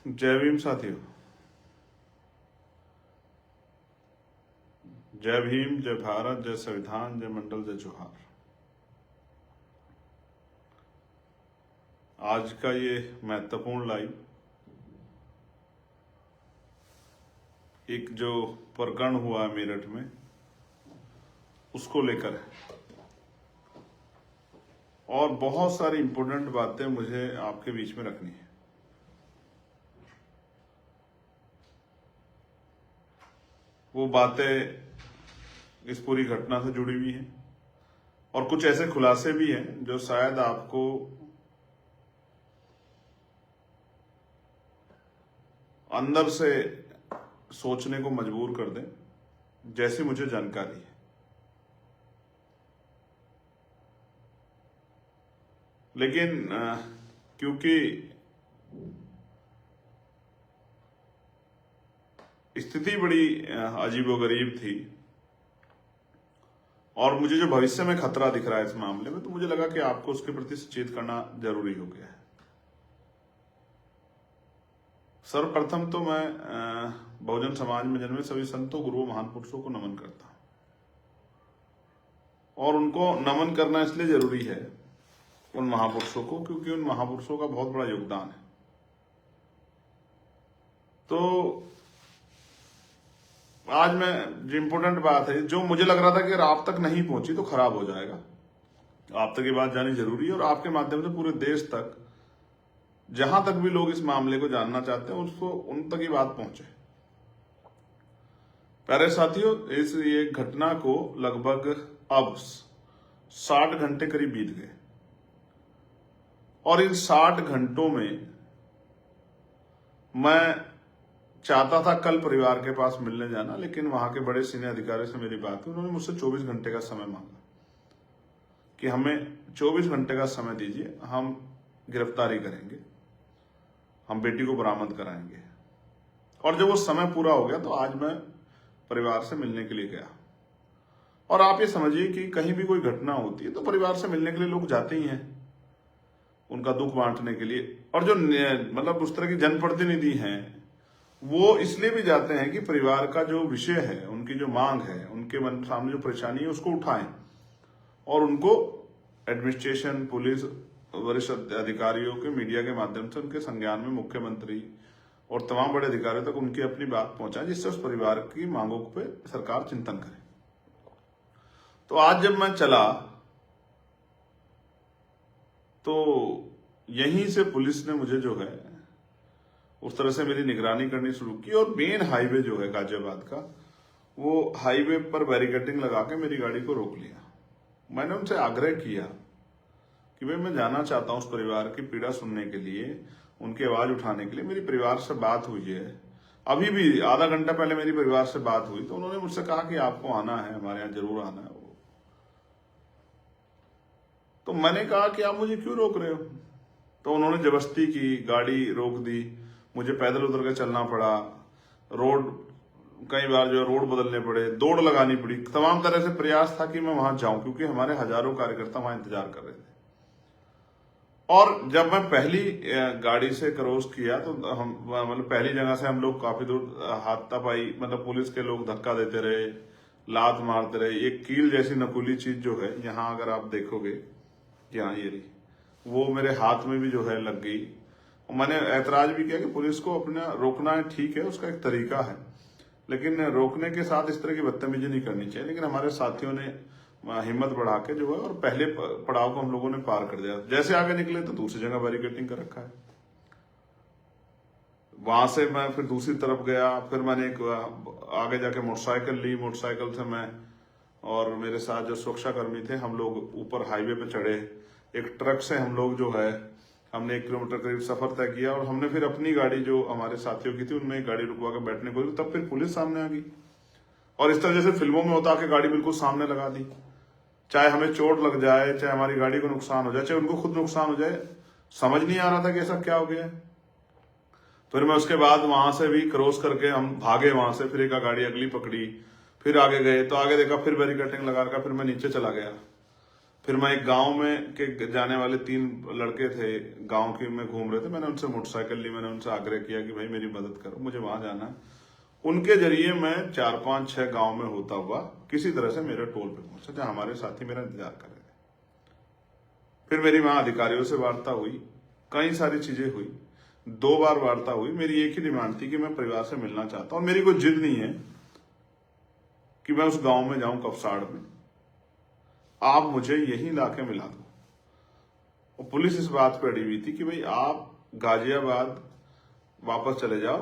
जय भीम साथियों। जय भीम, जय भारत, जय संविधान, जय मंडल, जय जोहार। आज का ये महत्वपूर्ण लाइव एक जो प्रकरण हुआ है मेरठ में उसको लेकर है और बहुत सारी इंपॉर्टेंट बातें मुझे आपके बीच में रखनी है। वो बातें इस पूरी घटना से जुड़ी हुई हैं और कुछ ऐसे खुलासे भी हैं जो शायद आपको अंदर से सोचने को मजबूर कर दें, जैसी मुझे जानकारी है। लेकिन क्योंकि स्थिति बड़ी अजीबोगरीब थी और मुझे जो भविष्य में खतरा दिख रहा है इस मामले में, तो मुझे लगा कि आपको उसके प्रति सचेत करना जरूरी हो गया है। सर्वप्रथम तो मैं बहुजन समाज में जन्मे सभी संतों, गुरुओं, महान पुरुषों को नमन करता हूं और उनको नमन करना इसलिए जरूरी है उन महापुरुषों को क्योंकि उन महापुरुषों का बहुत बड़ा योगदान है। तो आज मैं जो इंपॉर्टेंट बात है, जो मुझे लग रहा था कि अगर आप तक नहीं पहुंची तो खराब हो जाएगा, आप तक ये बात जानी जरूरी है और आपके माध्यम से पूरे देश तक, जहां तक भी लोग इस मामले को जानना चाहते हैं उसको उन तक ये बात पहुंचे। प्यारे साथियों, इस ये घटना को लगभग अब 60 घंटे करीब बीत गए और इन 60 घंटों में मैं चाहता था कल परिवार के पास मिलने जाना, लेकिन वहां के बड़े सीनियर अधिकारी से मेरी बात हुई। उन्होंने मुझसे 24 घंटे का समय मांगा कि हमें 24 घंटे का समय दीजिए, हम गिरफ्तारी करेंगे, हम बेटी को बरामद कराएंगे। और जब वो समय पूरा हो गया तो आज मैं परिवार से मिलने के लिए गया। और आप ये समझिए कि कहीं भी कोई घटना होती है तो परिवार से मिलने के लिए लोग जाते ही हैं, उनका दुख बांटने के लिए। और जो मतलब उस तरह की जनप्रतिनिधि हैं वो इसलिए भी जाते हैं कि परिवार का जो विषय है, उनकी जो मांग है, उनके मन सामने जो परेशानी है उसको उठाएं और उनको एडमिनिस्ट्रेशन, पुलिस, वरिष्ठ अधिकारियों के, मीडिया के माध्यम से उनके संज्ञान में मुख्यमंत्री और तमाम बड़े अधिकारियों तक उनकी अपनी बात पहुंचाएं, जिससे उस परिवार की मांगों पे सरकार चिंतन करे। तो आज जब मैं चला तो यहीं से पुलिस ने मुझे जो है उस तरह से मेरी निगरानी करनी शुरू की और मेन हाईवे जो है गाजियाबाद का, वो हाईवे पर बैरिकेडिंग लगा के मेरी गाड़ी को रोक लिया। मैंने उनसे आग्रह किया कि भाई मैं जाना चाहता हूं उस परिवार की पीड़ा सुनने के लिए, उनकी आवाज उठाने के लिए। मेरी परिवार से बात हुई है, अभी भी आधा घंटा पहले मेरी परिवार से बात हुई, तो उन्होंने मुझसे कहा कि आपको आना है, हमारे यहाँ जरूर आना है। तो मैंने कहा कि आप मुझे क्यों रोक रहे हो? तो उन्होंने जबरदस्ती की, गाड़ी रोक दी, मुझे पैदल उतर के चलना पड़ा, रोड कई बार जो रोड बदलने पड़े, दौड़ लगानी पड़ी, तमाम तरह से प्रयास था कि मैं वहां जाऊं क्योंकि हमारे हजारों कार्यकर्ता वहां इंतजार कर रहे थे। और जब मैं पहली गाड़ी से क्रॉस किया तो हम मतलब पहली जगह से हम लोग काफी दूर हाथापाई, मतलब पुलिस के लोग धक्का देते रहे, लात मारते रहे। एक कील जैसी नकुली चीज जो है यहाँ अगर आप देखोगे, यहाँ ये रही, वो मेरे हाथ में भी जो है लग गई। मैंने ऐतराज भी किया कि पुलिस को अपना रोकना है, ठीक है, उसका एक तरीका है, लेकिन रोकने के साथ इस तरह की बदतमीजी नहीं करनी चाहिए। लेकिन हमारे साथियों ने हिम्मत बढ़ा के जो है और पहले पड़ाव को हम लोगों ने पार कर दिया। जैसे आगे निकले तो दूसरी जगह बैरिकेडिंग कर रखा है। वहां से मैं फिर दूसरी तरफ गया, फिर मैंने एक आगे जाके मोटरसाइकिल ली, मोटरसाइकिल से मैं और मेरे साथ जो सुरक्षाकर्मी थे, हम लोग ऊपर हाईवे पे चढ़े। एक ट्रक से हम लोग जो है, हमने 1 किलोमीटर करीब सफर तय किया और हमने फिर अपनी गाड़ी जो हमारे साथियों की थी उनमें गाड़ी रुकवा के बैठने को, तब फिर पुलिस सामने आ गई और इस तरह जैसे फिल्मों में होता कि गाड़ी बिल्कुल सामने लगा दी। चाहे हमें चोट लग जाए, चाहे हमारी गाड़ी को नुकसान हो जाए, चाहे उनको खुद नुकसान हो जाए, समझ नहीं आ रहा था कि ऐसा क्या हो गया। फिर मैं उसके बाद वहां से भी क्रॉस करके हम भागे वहां से, फिर एक गाड़ी अगली पकड़ी, फिर आगे गए तो आगे देखा फिर बैरिकेडिंग लगा कर फिर मैं नीचे चला गया। फिर मैं एक गांव में के जाने वाले 3 लड़के थे, गांव के में घूम रहे थे, मैंने उनसे मोटरसाइकिल ली, मैंने उनसे आग्रह किया कि भाई मेरी मदद करो, मुझे वहां जाना है। उनके जरिए मैं 4, 5, 6 गांव में होता हुआ किसी तरह से मेरे टोल पे पहुंचा जहां हमारे साथी मेरा इंतजार कर रहे थे। फिर मेरी वहां अधिकारियों से वार्ता हुई, कई सारी चीजें हुई, 2 बार वार्ता हुई। मेरी एक ही डिमांड थी कि मैं परिवार से मिलना चाहता हूं, मेरी कोई जिद नहीं है कि मैं उस गांव में जाऊं कपसाड़ में, आप मुझे यही लाके मिला दो। और पुलिस इस बात पे अड़ी हुई थी कि भाई आप गाजियाबाद वापस चले जाओ,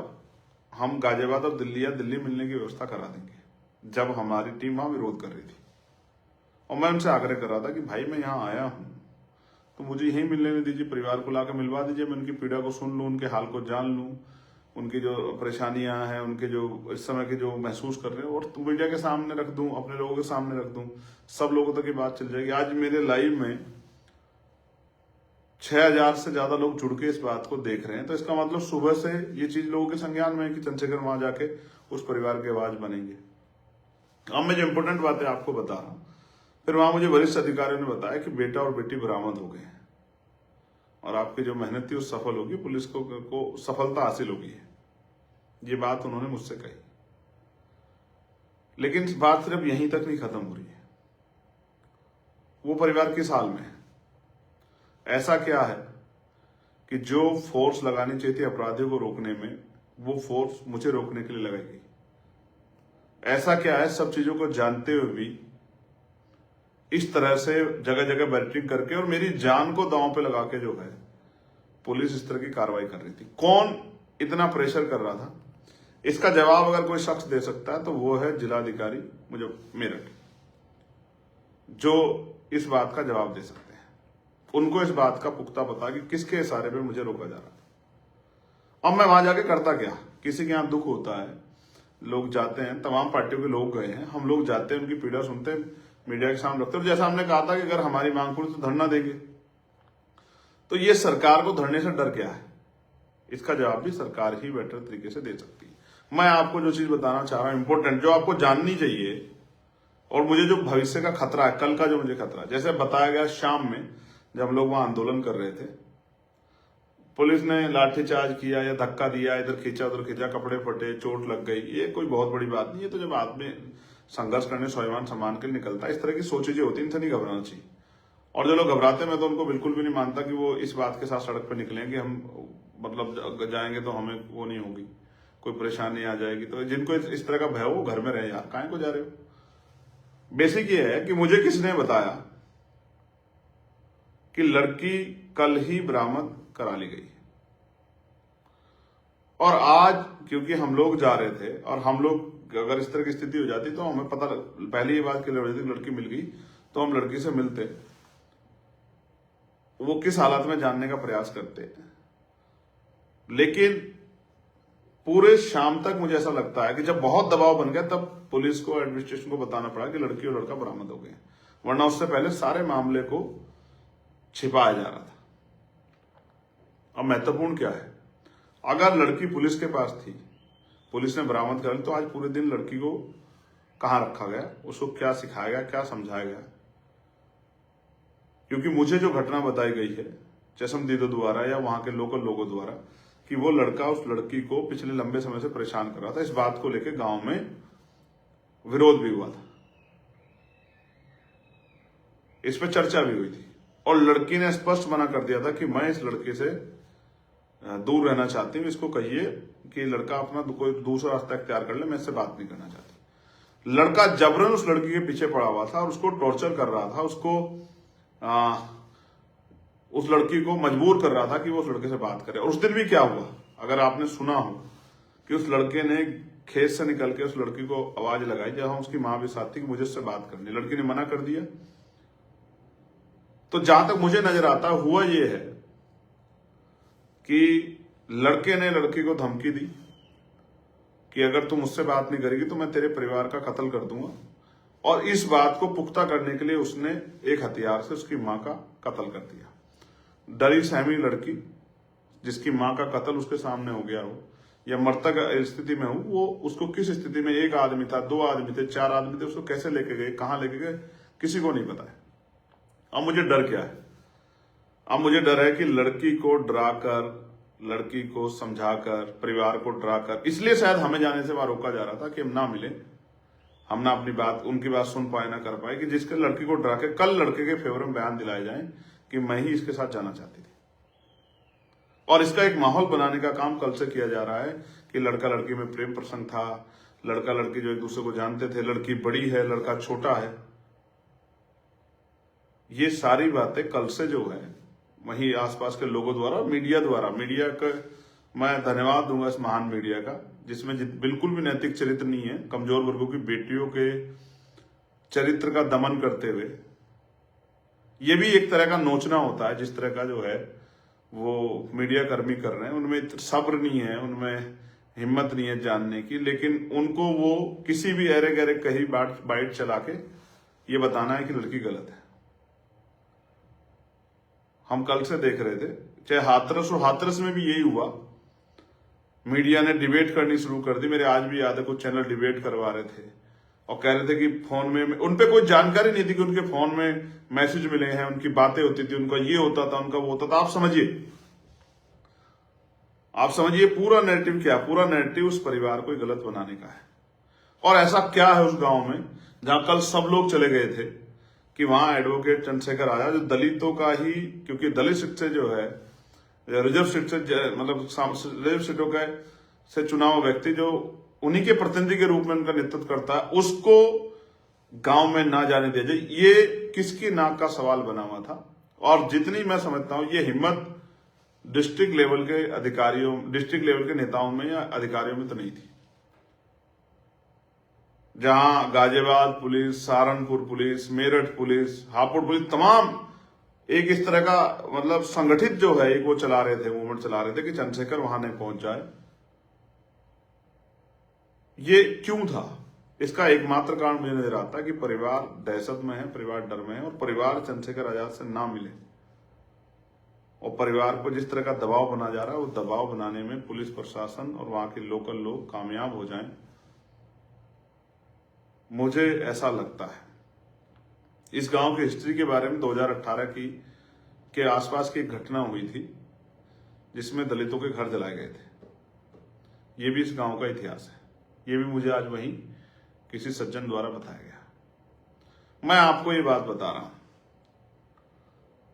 हम गाजियाबाद और दिल्ली या दिल्ली मिलने की व्यवस्था करा देंगे, जब हमारी टीम वहां विरोध कर रही थी। और मैं उनसे आग्रह कर रहा था कि भाई मैं यहाँ आया हूं तो मुझे यहीं मिलने नहीं दीजिए, परिवार को लाकर मिलवा दीजिए, मैं उनकी पीड़ा को सुन लूं, उनके हाल को जान लूं, उनकी जो परेशानियां हैं, उनके जो इस समय के जो महसूस कर रहे हैं, और मीडिया के सामने रख दूं, अपने लोगों के सामने रख दूं, सब लोगों तक ये बात चल जाएगी। आज मेरे लाइव में 6000 से ज्यादा लोग जुड़ के इस बात को देख रहे हैं, तो इसका मतलब सुबह से ये चीज लोगों के संज्ञान में है कि चंद्रशेखर वहां जाके उस परिवार की आवाज बनेंगे। अब मैं जो इंपोर्टेंट बातें आपको बता रहा हूं, फिर वहां मुझे वरिष्ठ अधिकारियों ने बताया कि बेटा और बेटी बरामद हो गए हैं और आपकी जो मेहनत थी वो सफल होगी, पुलिस को सफलता हासिल होगी है, ये बात उन्होंने मुझसे कही। लेकिन बात सिर्फ यहीं तक नहीं खत्म हो रही है, वो परिवार किस हाल में है, ऐसा क्या है कि जो फोर्स लगानी चाहिए थी अपराधियों को रोकने में, वो फोर्स मुझे रोकने के लिए लगाई गई। ऐसा क्या है, सब चीजों को जानते हुए भी इस तरह से जगह जगह बैरिकेडिंग करके और मेरी जान को दांव पे लगा के जो है पुलिस इस तरह की कार्रवाई कर रही थी। कौन इतना प्रेशर कर रहा था, इसका जवाब अगर कोई शख्स दे सकता है तो वो है जिलाधिकारी मुझे मेरठ, जो इस बात का जवाब दे सकते हैं। उनको इस बात का पुख्ता पता कि किसके इशारे पे मुझे रोका जा रहा था। अब मैं वहां जाके करता क्या, किसी के यहां दुख होता है, लोग जाते हैं, तमाम पार्टियों के लोग गए हैं, हम लोग जाते हैं, उनकी पीड़ा सुनते हैं, मीडिया के सामने रखते हैं। जैसा हमने कहा था कि अगर हमारी मांग पूरी तो धरना देंगे, तो ये सरकार को धरने से डर क्या है, इसका जवाब भी सरकार ही बेटर तरीके से दे सकती है। मैं आपको जो चीज बताना चाह रहा हूं इंपॉर्टेंट, जो आपको जाननी चाहिए, और मुझे जो भविष्य का खतरा है, कल का जो मुझे खतरा है, जैसे बताया गया शाम में जब लोग वहां आंदोलन कर रहे थे, पुलिस ने लाठीचार्ज किया या धक्का दिया, इधर खींचा उधर खींचा, कपड़े फटे, चोट लग गई, ये कोई बहुत बड़ी बात नहीं है। तो जब आदमी संघर्ष करने स्वाभिमान सम्मान के लिए निकलता है, इस तरह की सोच जो होती है इनसे नहीं घबराना चाहिए। और जो लोग घबराते हैं, मैं तो उनको बिल्कुल भी नहीं मानता कि वो इस बात के साथ सड़क पर निकलेंगे, हम मतलब जाएंगे तो हमें वो नहीं होगी, कोई परेशानी आ जाएगी। तो जिनको इस तरह का भय हो वो घर में रहे यार, काहे को जा रहे हो। बेसिक ये है कि मुझे किसने बताया कि लड़की कल ही बरामद करा ली गई, और आज क्योंकि हम लोग जा रहे थे और हम लोग अगर इस तरह की स्थिति हो जाती तो हमें पता पहले ये बात क्लियर हो जाती, लड़की मिल गई तो हम लड़की से मिलते, वो किस हालत में जानने का प्रयास करते। लेकिन पूरे शाम तक मुझे ऐसा लगता है कि जब बहुत दबाव बन गया तब पुलिस को, एडमिनिस्ट्रेशन को बताना पड़ा कि लड़की और लड़का बरामद हो गए, वरना उससे पहले सारे मामले को छिपाया जा रहा था। अब महत्वपूर्ण क्या है, अगर लड़की पुलिस के पास थी, पुलिस ने बरामद कर ली, तो आज पूरे दिन लड़की को कहां रखा गया, उसको क्या सिखाया गया, क्या समझाया गया। क्योंकि मुझे जो घटना बताई गई है चशमदीदों द्वारा या वहां के लोकल लोगों द्वारा कि वो लड़का उस लड़की को पिछले लंबे समय से परेशान कर रहा था, इस बात को लेकर गांव में विरोध भी हुआ था, इस पर चर्चा भी हुई थी, और लड़की ने स्पष्ट मना कर दिया था कि मैं इस लड़के से दूर रहना चाहती हूँ, इसको कहिए कि लड़का अपना कोई दूसरा रास्ता इख्तियार कर ले, मैं इससे बात नहीं करना चाहती। लड़का जबरन उस लड़की के पीछे पड़ा हुआ था और उसको टॉर्चर कर रहा था, उसको उस लड़की को मजबूर कर रहा था कि वो उस लड़के से बात करे। और उस दिन भी क्या हुआ, अगर आपने सुना हो कि उस लड़के ने खेत से निकल के उस लड़की को आवाज लगाई, जहां उसकी मां भी साथ थी, कि मुझे उससे बात करनी, लड़की ने मना कर दिया। तो जहां तक मुझे नजर आता हुआ ये है कि लड़के ने लड़की को धमकी दी कि अगर तुम मुझसे बात नहीं करेगी तो मैं तेरे परिवार का कत्ल कर दूंगा, और इस बात को पुख्ता करने के लिए उसने एक हथियार से उसकी मां का कत्ल कर दिया। डरी सहमी लड़की जिसकी मां का कत्ल उसके सामने हो गया हो या मृतक स्थिति में हो, वो उसको किस स्थिति में, एक आदमी था, 2 आदमी थे, 4 आदमी थे, उसको कैसे लेके गए, कहां लेके गए, किसी को नहीं पता है। अब मुझे डर क्या है? अब मुझे डर है कि लड़की को डराकर, लड़की को समझाकर, परिवार को डराकर, इसलिए शायद हमें जाने से वहां रोका जा रहा था कि हम ना मिले, हम ना अपनी बात, उनकी बात सुन पाए, ना कर पाए, कि जिसके लड़की को डरा के कल लड़के के फेवर में बयान दिलाए जाए कि मैं ही इसके साथ जाना चाहती थी। और इसका एक माहौल बनाने का काम कल से किया जा रहा है कि लड़का लड़की में प्रेम प्रसंग था, लड़का लड़की जो एक दूसरे को जानते थे, लड़की बड़ी है, लड़का छोटा है। ये सारी बातें कल से जो है वहीं आसपास के लोगों द्वारा, मीडिया का मैं धन्यवाद दूंगा इस महान मीडिया का, जिसमें बिल्कुल भी नैतिक चरित्र नहीं है, कमजोर वर्गों की बेटियों के चरित्र का दमन करते हुए। ये भी एक तरह का नोचना होता है, जिस तरह का जो है वो मीडिया कर्मी कर रहे हैं। उनमें सब्र नहीं है, उनमें हिम्मत नहीं है जानने की, लेकिन उनको वो किसी भी अरे गहरे कहीं बाइट चला के ये बताना है कि लड़की गलत है। हम कल से देख रहे थे, चाहे हाथरस हो, हाथरस में भी यही हुआ, मीडिया ने डिबेट करनी शुरू कर दी। मेरे आज भी याद है कुछ चैनल डिबेट करवा रहे थे और कह रहे थे कि फोन में उनपे कोई जानकारी नहीं थी कि उनके फोन में मैसेज मिले हैं, उनकी बातें होती थी, उनका ये होता था, उनका वो होता था। आप समझिए पूरा नैरेटिव क्या, पूरा नैरेटिव उस परिवार को गलत बनाने का है। और ऐसा क्या है उस गांव में जहां कल सब लोग चले गए थे कि वहां एडवोकेट चंद्रशेखर आजाद, जो दलितों का ही, क्योंकि दलित सीट से जो है, रिजर्व सीट से, मतलब रिजर्व सीटों का से चुना हुआ व्यक्ति जो उन्हीं के प्रतिनिधि के रूप में उनका नेतृत्व करता है, उसको गांव में ना जाने दिया जाए, ये किसकी नाक का सवाल बना हुआ था। और जितनी मैं समझता हूं ये हिम्मत डिस्ट्रिक्ट लेवल के अधिकारियों, डिस्ट्रिक्ट लेवल के नेताओं में या अधिकारियों में तो नहीं थी। जहां Ghaziabad police, Saharanpur police, Meerut police, Hapur police, तमाम एक इस तरह का मतलब संगठित जो है एक वो चला रहे थे, मूवमेंट चला रहे थे कि चंद्रशेखर वहां नहीं पहुंच जाए। ये क्यों था? इसका एकमात्र कारण मुझे नजर आता है कि परिवार दहशत में है, परिवार डर में है, और परिवार चंद्रशेखर आजाद से ना मिले, और परिवार को जिस तरह का दबाव बना जा रहा है, वो दबाव बनाने में पुलिस प्रशासन और वहां के लोकल लोग कामयाब हो जाएं, मुझे ऐसा लगता है। इस गांव की हिस्ट्री के बारे में 2018 के आसपास की एक घटना हुई थी जिसमें दलितों के घर जलाए गए थे। ये भी इस गांव का इतिहास है। ये भी मुझे आज वहीं किसी सज्जन द्वारा बताया गया। मैं आपको ये बात बता रहा हूं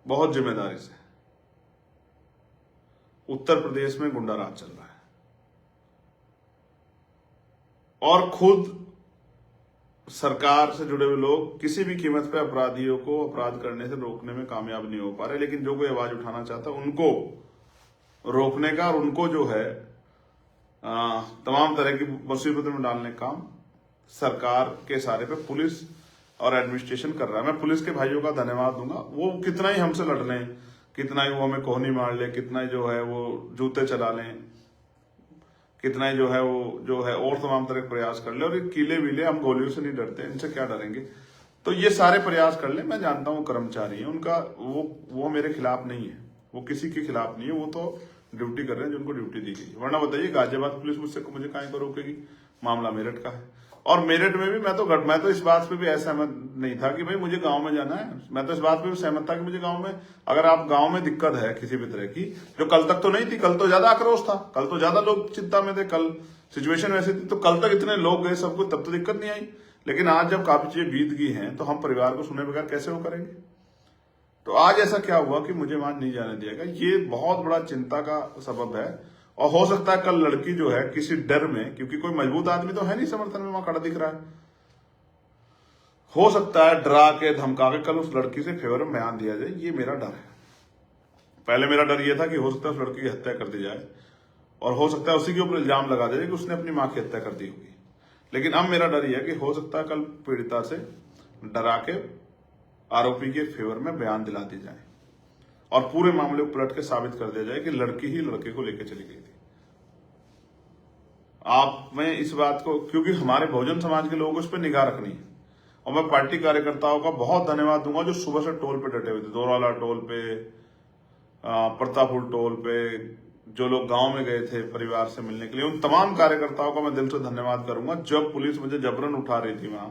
बहुत जिम्मेदारी से। उत्तर प्रदेश में गुंडा राज चल रहा है और खुद सरकार से जुड़े हुए लोग किसी भी कीमत पे अपराधियों को अपराध करने से रोकने में कामयाब नहीं हो पा रहे। लेकिन जो कोई आवाज उठाना चाहता है उनको रोकने का और उनको जो है तमाम तरह की मुसीबतों में डालने का काम सरकार के इशारे पे पुलिस और एडमिनिस्ट्रेशन कर रहा है। मैं पुलिस के भाइयों का धन्यवाद दूंगा। वो कितना ही हमसे लड़ लें, कितना ही वो हमें कोहनी मार ले, कितना ही जो है वो जूते चला लें, कितना ही जो है और तमाम तरह के प्रयास कर ले, और ये कीले वीले, हम गोलियों से नहीं डरते, इनसे क्या डरेंगे, तो ये सारे प्रयास कर ले। मैं जानता हूँ कर्मचारी है उनका, वो मेरे खिलाफ नहीं है, वो किसी के खिलाफ नहीं है, वो तो ड्यूटी कर रहे हैं जिनको ड्यूटी दी गई। वरना बताइए गाजियाबाद पुलिस मुझे काहे को रोकेगी? मामला मेरठ का है, और मेरठ में भी मैं तो इस बात पे भी असहमत नहीं था कि भाई मुझे गांव में जाना है। मैं तो इस बात पे भी सहमत था कि मुझे गांव में, अगर आप गांव में दिक्कत है किसी भी तरह की, जो कल तक तो नहीं थी, कल तो ज्यादा आक्रोश था, कल तो ज्यादा लोग चिंता में थे, कल सिचुएशन वैसी थी, तो कल तक इतने लोग गए सबको, तब तो दिक्कत नहीं आई। लेकिन आज जब काफी चीजें बीत गई हैं तो हम परिवार को सुने बगैर कैसे वो करेंगे? तो आज ऐसा क्या हुआ कि मुझे वहां नहीं जाने दिया गया? ये बहुत बड़ा चिंता का सबब है। और हो सकता है कल लड़की जो है किसी डर में, क्योंकि कोई मजबूत आदमी तो है नहीं समर्थन में वहां खड़ा दिख रहा है, हो सकता है डरा के धमका के कल उस लड़की से फेवर में बयान दिया जाए। ये मेरा डर है। पहले मेरा डर ये था कि हो सकता है उस लड़की की हत्या कर दी जाए, और हो सकता है उसी के ऊपर इल्जाम लगा दिया जाए कि उसने अपनी मां की हत्या कर दी होगी। लेकिन अब मेरा डर यह है कि हो सकता है कल पीड़िता से डरा के आरोपी के फेवर में बयान दिला दी जाए और पूरे मामले को पलट के साबित कर दिया जाए कि लड़की ही लड़के को लेकर चली गई थी। मैं इस बात को, क्योंकि हमारे बहुजन समाज के लोगों को इस पर निगाह रखनी है, और मैं पार्टी कार्यकर्ताओं का बहुत धन्यवाद दूंगा जो सुबह से टोल पे डटे हुए थे, दोराला टोल पे, प्रतापपुर टोल पे, जो लोग गांव में गए थे परिवार से मिलने के लिए, उन तमाम कार्यकर्ताओं का मैं दिल से धन्यवाद करूंगा। जब पुलिस मुझे जबरन उठा रही थी वहां,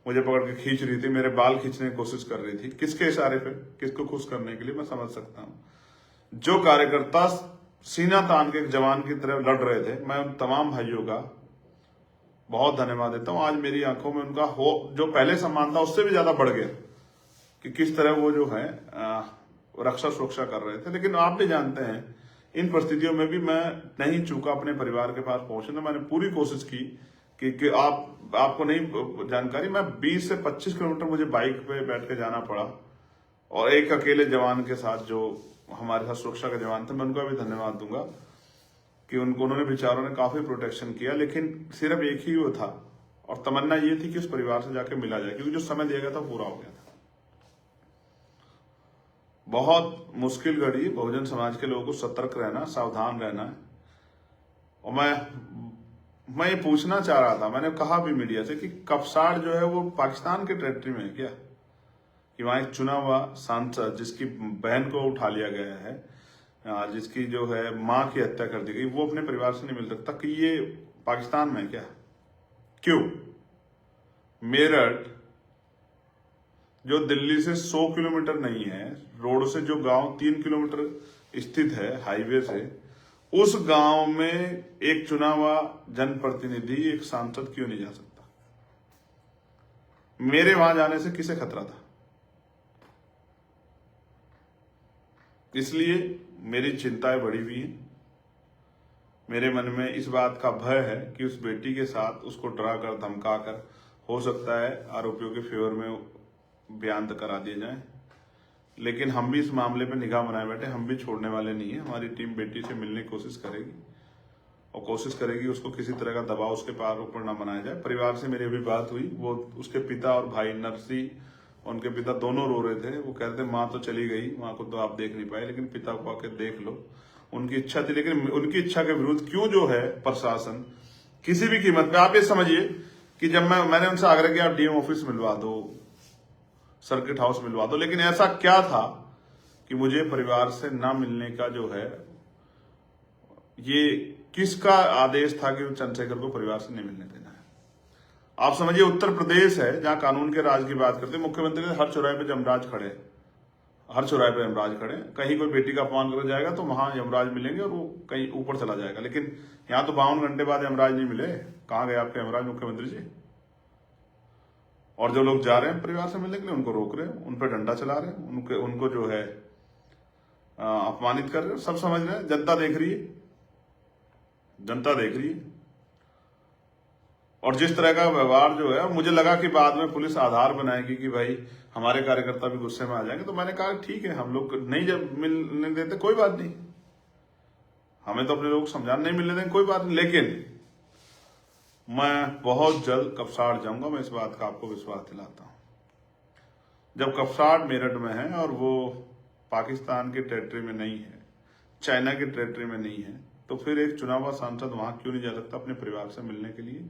मुझे पकड़ के खींच रही थी, मेरे बाल खींचने की कोशिश कर रही थी। किसके इशारे पे, किसको खुश करने के लिए, मैं समझ सकता हूं। जो कार्यकर्ता सीना तान के एक जवान की तरह लड़ रहे थे, मैं उन तमाम भाइयों का बहुत धन्यवाद देता हूं। आज मेरी आंखों में उनका हो जो पहले सम्मान था उससे भी ज्यादा बढ़ गया कि किस तरह वो जो है रक्षा सुरक्षा कर रहे थे। लेकिन आप भी जानते हैं इन परिस्थितियों में भी मैं नहीं चूका अपने परिवार के पास पहुंचने। मैंने पूरी कोशिश की कि आपको नहीं जानकारी, मैं 20 से 25 किलोमीटर मुझे बाइक पे बैठ के जाना पड़ा, और एक अकेले जवान के साथ जो हमारे साथ सुरक्षा के जवान थे, मैं उनका भी धन्यवाद दूंगा कि उन्होंने बेचारों ने काफी प्रोटेक्शन किया। लेकिन सिर्फ एक ही वो था और तमन्ना ये थी कि उस परिवार से जाके मिला जाए, क्योंकि जो समय दिया गया था पूरा हो गया था। बहुत मुश्किल घड़ी, बहुजन समाज के लोगों को सतर्क रहना, सावधान रहना है। और मैं ये पूछना चाह रहा था, मैंने कहा भी मीडिया से कि कपसाड़ जो है वो पाकिस्तान के टेरिटरी में है क्या? कि वहां एक चुना हुआ सांसद जिसकी बहन को उठा लिया गया है, जिसकी जो है मां की हत्या कर दी गई, वो अपने परिवार से नहीं मिल सकता, कि ये पाकिस्तान में है क्या? क्यों? मेरठ जो दिल्ली से 100 किलोमीटर नहीं है, रोड से जो गांव 3 किलोमीटर स्थित है हाईवे से, उस गांव में एक चुना हुआ जनप्रतिनिधि, एक सांसद क्यों नहीं जा सकता? मेरे वहां जाने से किसे खतरा था? इसलिए मेरी चिंताएं बढ़ी हुई हैं। मेरे मन में इस बात का भय है कि उस बेटी के साथ उसको डरा कर धमका कर हो सकता है आरोपियों के फेवर में बयान करा दिए जाए। लेकिन हम भी इस मामले पे निगाह बनाए बैठे, हम भी छोड़ने वाले नहीं है। हमारी टीम बेटी से मिलने की कोशिश करेगी और कोशिश करेगी उसको किसी तरह का दबाव उसके पार ऊपर ना बनाया जाए। परिवार से मेरी अभी बात हुई, वो उसके पिता और भाई नरसी, उनके पिता दोनों रो रहे थे। वो कह रहे थे माँ तो चली गई, माँ को तो आप देख नहीं पाए, लेकिन पिता को आके देख लो। उनकी इच्छा थी, लेकिन उनकी इच्छा के विरुद्ध क्यों जो है प्रशासन किसी भी कीमत पे, आप ये समझिए कि जब मैंने उनसे आग्रह किया आप डीएम ऑफिस मिलवा दो, सर्किट हाउस मिलवा दो, लेकिन ऐसा क्या था कि मुझे परिवार से ना मिलने का जो है, ये किसका आदेश था कि चंद्रशेखर को परिवार से नहीं मिलने देना है? आप समझिए उत्तर प्रदेश है जहां कानून के राज की बात करते हैं, मुख्यमंत्री हर चौराहे पे यमराज खड़े, हर चौराहे पे यमराज खड़े। कहीं कोई बेटी का अपमान कर जाएगा तो वहां यमराज मिलेंगे और वो कहीं ऊपर चला जाएगा। लेकिन यहां तो 52 घंटे बाद यमराज नहीं मिले। कहां गए आपके यमराज मुख्यमंत्री जी? और जो लोग जा रहे हैं परिवार से मिलने के लिए, उनको रोक रहे हैं, उन पर डंडा चला रहे हैं, उनको जो है अपमानित कर रहे हैं। सब समझ रहे हैं, जनता देख रही है, जनता देख रही है। और जिस तरह का व्यवहार जो है, मुझे लगा कि बाद में पुलिस आधार बनाएगी कि भाई हमारे कार्यकर्ता भी गुस्से में आ जाएंगे, तो मैंने कहा ठीक है, हम लोग नहीं जब मिलने देते कोई बात नहीं, हमें तो अपने लोग समझाने नहीं मिलने देंगे, कोई बात नहीं। लेकिन मैं बहुत जल्द कपसाड़ जाऊंगा, मैं इस बात का आपको विश्वास दिलाता हूं। जब कपसाड़ मेरठ में है और वो पाकिस्तान के टेरिटरी में नहीं है, चाइना के टेरिटरी में नहीं है, तो फिर एक चुना हुआ सांसद वहां क्यों नहीं जा सकता अपने परिवार से मिलने के लिए?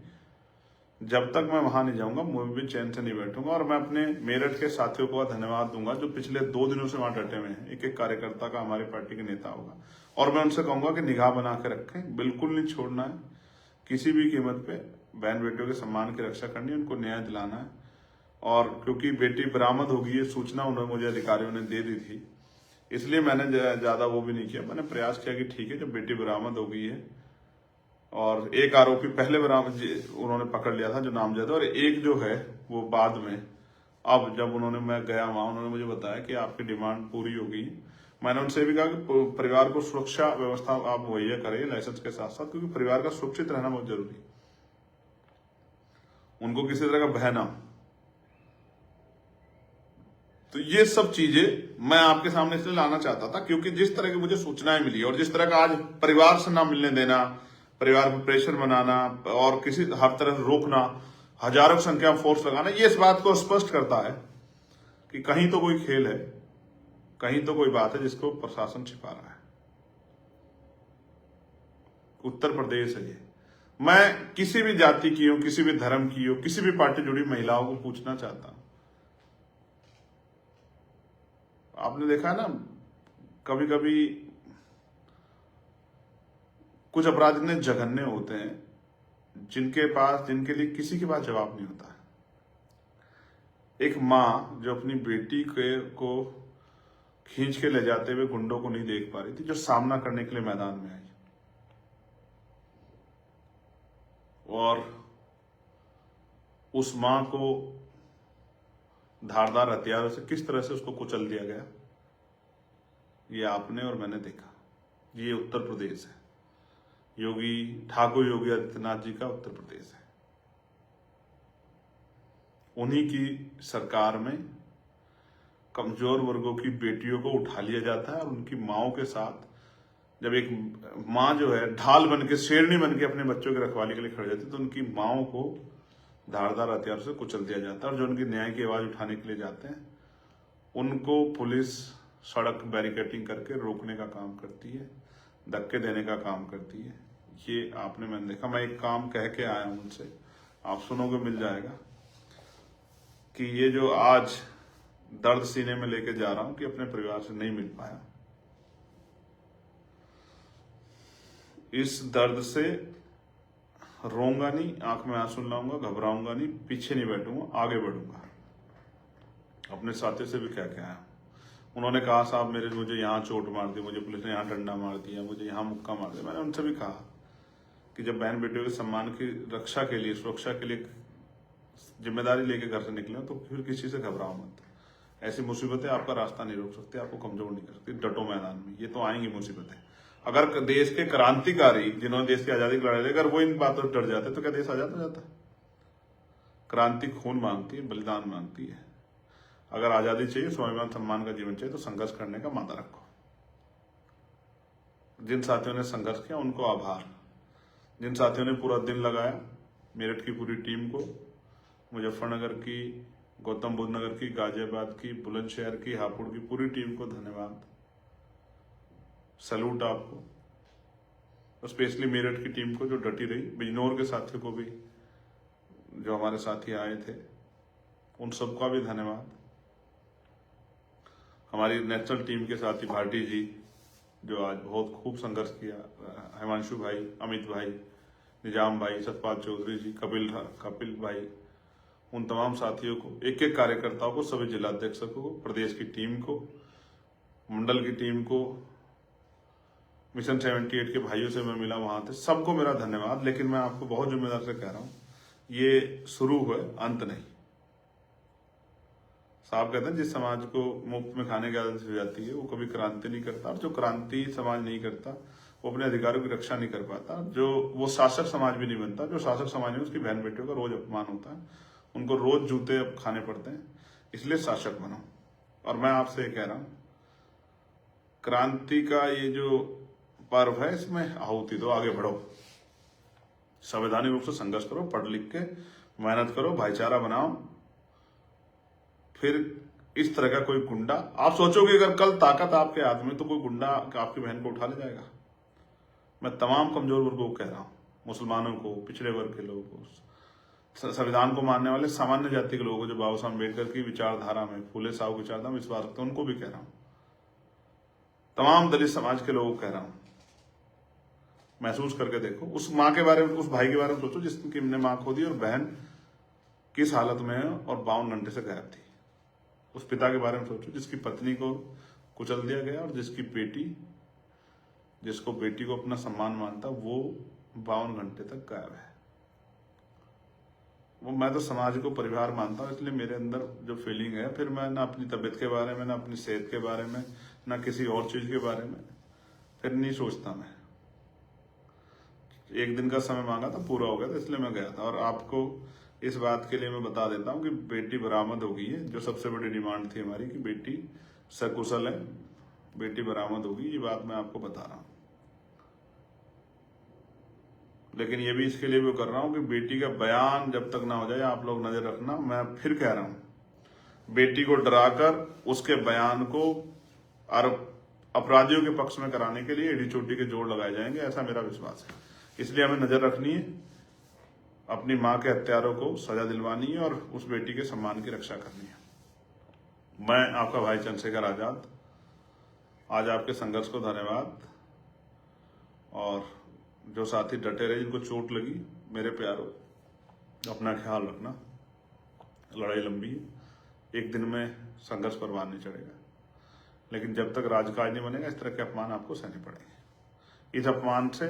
जब तक मैं वहां नहीं जाऊंगा मैं भी चैन से नहीं बैठूंगा। और मैं अपने मेरठ के साथियों को धन्यवाद दूंगा जो पिछले 2 दिनों से वहां डटे हुए हैं। एक एक कार्यकर्ता का हमारी पार्टी के नेता होगा, और मैं उनसे कहूंगा कि निगाह बना के रखें, बिल्कुल नहीं छोड़ना है। किसी भी कीमत पे बहन बेटियों के सम्मान की रक्षा करनी है, उनको न्याय दिलाना है। और क्योंकि बेटी बरामद होगी ये सूचना उन्होंने मुझे अधिकारियों ने दे दी थी, इसलिए मैंने ज्यादा वो भी नहीं किया। मैंने प्रयास किया कि ठीक है, जब बेटी बरामद हो गई है, और एक आरोपी पहले बरामद उन्होंने पकड़ लिया था जो नामजद है, और एक जो है वो बाद में, अब जब मैं गया वहां, उन्होंने मुझे बताया कि आपकी डिमांड पूरी हो गई। मैंने उनसे भी कहा कि परिवार को सुरक्षा व्यवस्था आप मुहैया करें लाइसेंस के साथ साथ, क्योंकि परिवार का सुरक्षित रहना बहुत जरूरी है, उनको किसी तरह का भय ना। तो ये सब चीजें मैं आपके सामने इसलिए लाना चाहता था क्योंकि जिस तरह की मुझे सूचनाएं मिली और जिस तरह का आज परिवार से ना मिलने देना, परिवार पर प्रेशर बनाना और किसी हर तरह रोकना, हजारों की संख्या में फोर्स लगाना, ये इस बात को स्पष्ट करता है कि कहीं तो कोई खेल है, कहीं तो कोई बात है जिसको प्रशासन छिपा रहा है। उत्तर प्रदेश है ये। मैं किसी भी जाति की हो, किसी भी धर्म की हो, किसी भी पार्टी जुड़ी महिलाओं को पूछना चाहता हूं, आपने देखा है ना कभी कभी कुछ अपराध इतने जघन्य होते हैं जिनके लिए किसी के पास जवाब नहीं होता है। एक माँ जो अपनी बेटी को खींच के ले जाते हुए गुंडों को नहीं देख पा रही थी, जो सामना करने के लिए मैदान में आई, और उस माँ को धारदार हथियारों से किस तरह से उसको कुचल दिया गया, ये आपने और मैंने देखा। ये उत्तर प्रदेश है, ठाकुर योगी आदित्यनाथ जी का उत्तर प्रदेश है। उन्हीं की सरकार में कमजोर वर्गों की बेटियों को उठा लिया जाता है और उनकी माओं के साथ, जब एक माँ जो है ढाल बन के, शेरनी बन के अपने बच्चों की रखवाली के लिए खड़ी जाती है, तो उनकी माओं को धारदार हथियार से कुचल दिया जाता है। और जो उनकी न्याय की आवाज उठाने के लिए जाते हैं, उनको पुलिस सड़क बैरिकेटिंग करके रोकने का काम करती है, धक्के देने का काम करती है। ये आपने मैंने देखा। मैं एक काम कह के आया हूं उनसे, आप सुनोगे मिल जाएगा, कि ये जो आज दर्द सीने में लेके जा रहा हूं कि अपने परिवार से नहीं मिल पाया, इस दर्द से रोऊंगा नहीं, आंख में आंसू लाऊंगा, घबराऊंगा नहीं, पीछे नहीं बैठूंगा, आगे बढ़ूंगा। अपने साथी से भी क्या आया, उन्होंने कहा साहब मुझे यहाँ चोट मार दी, मुझे पुलिस ने यहाँ डंडा मार दिया, मुझे यहाँ मुक्का मार दिया। मैंने उनसे भी कहा कि जब बहन बेटियों के सम्मान की रक्षा के लिए, सुरक्षा के लिए जिम्मेदारी लेके घर से निकले तो फिर किसी से घबराओ मत। ऐसी मुसीबतें आपका रास्ता नहीं रोक सकती, आपको कमजोर नहीं कर सकती। डटो मैदान में, ये तो आएंगी मुसीबतें। अगर देश के क्रांतिकारी जिन्होंने देश की आजादी की लड़ाई, अगर वो इन बातों से डर जाते तो क्या देश आजाद हो जाता? क्रांति खून मांगती है, बलिदान मांगती है। अगर आजादी चाहिए, स्वाभिमान सम्मान का जीवन चाहिए, तो संघर्ष करने का मादा रखो। जिन साथियों ने संघर्ष किया उनको आभार। जिन साथियों ने पूरा दिन लगाया, मेरठ की पूरी टीम को, मुजफ्फरनगर की, गौतम बुद्ध नगर की, गाजियाबाद की, बुलंदशहर की, हापुड़ की पूरी टीम को धन्यवाद, सैल्यूट आपको। और स्पेशली मेरठ की टीम को जो डटी रही, बिजनौर के साथियों को भी, जो हमारे साथी आए थे, उन सबका भी धन्यवाद। हमारी नेशनल टीम के साथी भाटी जी, जो आज बहुत खूब संघर्ष किया, हिमांशु भाई, अमित भाई, निजाम भाई, सतपाल चौधरी जी, कपिल भाई, उन तमाम साथियों को, एक एक कार्यकर्ताओं को, सभी जिलाध्यक्षों को, प्रदेश की टीम को, मंडल की टीम को, मिशन 78 के भाइयों से मैं मिला, वहां थे, सबको मेरा धन्यवाद। लेकिन मैं आपको बहुत जिम्मेदार से कह रहा हूं, ये शुरू है, अंत नहीं। साहब कहते हैं जिस समाज को मुफ्त में खाने की आदत हो जाती है वो कभी क्रांति नहीं करता, और जो क्रांति समाज नहीं करता वो अपने अधिकारों की रक्षा नहीं कर पाता, जो वो शासक समाज भी नहीं बनता। जो शासक समाज है उसकी बहन बेटियों का रोज अपमान होता है, उनको रोज जूते अब खाने पड़ते हैं। इसलिए शासक बनो। और मैं आपसे कह रहा हूं, क्रांति का ये जो पर्व है, इसमें आहुति दो, आगे बढ़ो, संवैधानिक रूप से संघर्ष करो, पढ़ लिख के मेहनत करो, भाईचारा बनाओ। फिर इस तरह का कोई गुंडा, आप सोचोगे अगर कल ताकत आपके हाथ में, तो कोई गुंडा आपकी बहन को उठा ले जाएगा। मैं तमाम कमजोर वर्गों को कह रहा हूं, मुसलमानों को, पिछड़े वर्ग के लोगों को, संविधान को मानने वाले सामान्य जाति के लोगों को, जो बाबा साहब अम्बेडकर की विचारधारा में, फूले साहब की विचारधारा में विश्वास रखते हैं, उनको भी कह रहा हूं। तमाम दलित समाज के लोगों को कह रहा हूं, महसूस करके देखो। उस माँ के बारे में, उस भाई के बारे में सोचो जिसकी ने माँ खो दी और बहन किस हालत में है और 52 घंटे से गायब थी। उस पिता के बारे में सोचो जिसकी पत्नी को कुचल दिया गया और जिसको बेटी को अपना सम्मान मानता, वो 52 घंटे तक गायब है। वो, मैं तो समाज को परिवार मानता हूँ, इसलिए मेरे अंदर जो फीलिंग है, फिर मैं ना अपनी तबीयत के बारे में, ना अपनी सेहत के बारे में, ना किसी और चीज के बारे में फिर नहीं सोचता। मैं एक दिन का समय मांगा था, पूरा हो गया था, इसलिए मैं गया था। और आपको इस बात के लिए मैं बता देता हूँ कि बेटी बरामद हो गई है। जो सबसे बड़ी डिमांड थी हमारी कि बेटी सकुशल है, बेटी बरामद होगी, ये बात मैं आपको बता रहा हूँ। लेकिन ये भी इसके लिए भी कर रहा हूँ कि बेटी का बयान जब तक ना हो जाए, आप लोग नजर रखना। मैं फिर कह रहा हूँ, बेटी को डराकर उसके बयान को अपराधियों के पक्ष में कराने के लिए एड़ी चोटी के जोड़ लगाए जाएंगे, ऐसा मेरा विश्वास है। इसलिए हमें नजर रखनी है, अपनी माँ के हत्यारों को सजा दिलवानी है और उस बेटी के सम्मान की रक्षा करनी है। मैं आपका भाई चंद्रशेखर आजाद, आज आपके संघर्ष को धन्यवाद। और जो साथी डटे रहे, जिनको चोट लगी, मेरे प्यारों, अपना ख्याल रखना। लड़ाई लंबी है, एक दिन में संघर्ष परवान नहीं चढ़ेगा, लेकिन जब तक राजकाज नहीं बनेगा इस तरह के अपमान आपको सहने पड़ेंगे। इस अपमान से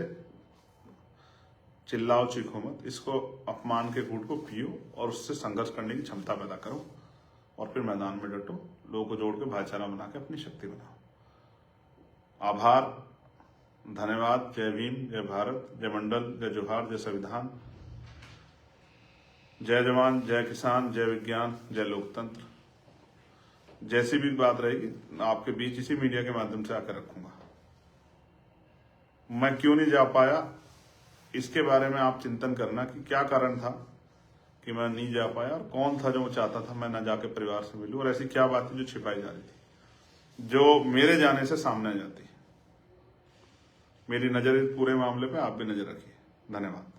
चिल्लाओ चीखो मत, इसको अपमान के घूंट को पियो और उससे संघर्ष करने की क्षमता पैदा करो और फिर मैदान में डटो, लोगों को जोड़ के भाईचारा बना के अपनी शक्ति बनाओ। आभार, धन्यवाद। जय भीम, जय भारत, जय मंडल, जय जोहार, जय संविधान, जय जवान, जय किसान, जय विज्ञान, जय लोकतंत्र। जैसी भी बात रहेगी आपके बीच इसी मीडिया के माध्यम से आकर रखूंगा। मैं क्यों नहीं जा पाया इसके बारे में आप चिंतन करना कि क्या कारण था कि मैं नहीं जा पाया और कौन था जो मैं चाहता था मैं ना जाके परिवार से मिलूं, और ऐसी क्या बात थी जो छिपाई जा रही थी जो मेरे जाने से सामने आ जाती। मेरी नजर इस पूरे मामले पे आप भी नजर रखिए। धन्यवाद।